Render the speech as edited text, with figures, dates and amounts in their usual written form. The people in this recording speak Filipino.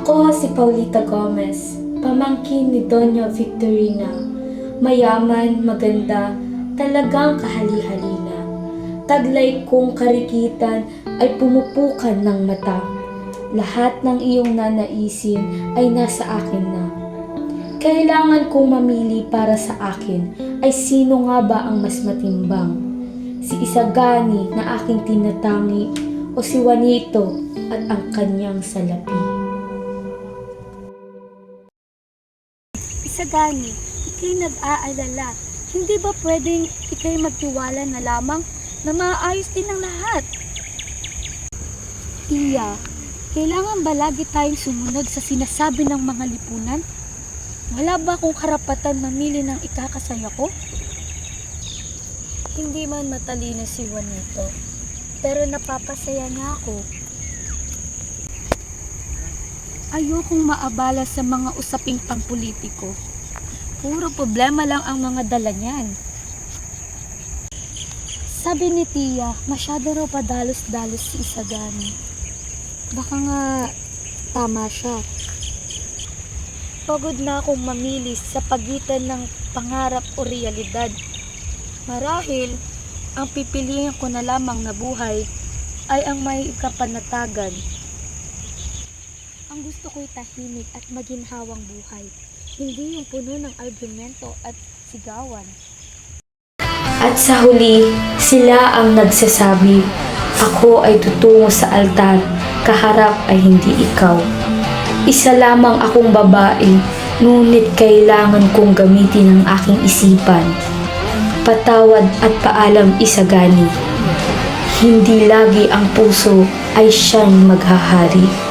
Ako si Paulita Gomez, pamangkin ni Doña Victorina. Mayaman, maganda, talagang kahali-halina. Taglay kong karikitan ay pumupukan ng mata. Lahat ng iyong nanaisin ay nasa akin na. Kailangan kong mamili para sa akin ay sino nga ba ang mas matimbang? Si Isagani na aking tinatangi o si Juanito at ang kanyang salapi? Isagani, ikay nag-aalala. Hindi ba pwedeng ikay magtiwala na lamang na maayos din ang lahat? Tiya, kailangan ba lagi tayong sumunod sa sinasabi ng mga lipunan? Wala ba akong karapatan mamili ng ikakasaya ko? Hindi man matalino si Juanito, pero napapasaya niya ako. Ayokong maabala sa mga usaping pampolitiko. Puro problema lang ang mga dala niyan. Sabi ni Tiya, masyado raw padalos-dalos si Isagani. Baka nga tama siya. Pagod na akong mamili sa pagitan ng pangarap o realidad. Marahil, ang pipiliin ko na lamang na buhay ay ang may kapanatagan. Ang gusto ko'y tahimik at maginhawang buhay, hindi yung puno ng argumento at sigawan. At sa huli, sila ang nagsasabi, ako ay tutungo sa altar, kaharap ay hindi ikaw. Isa lamang akong babae, ngunit kailangan kong gamitin ang aking isipan. Patawad at paalam, Isagani. Hindi lagi ang puso ay siyang maghahari.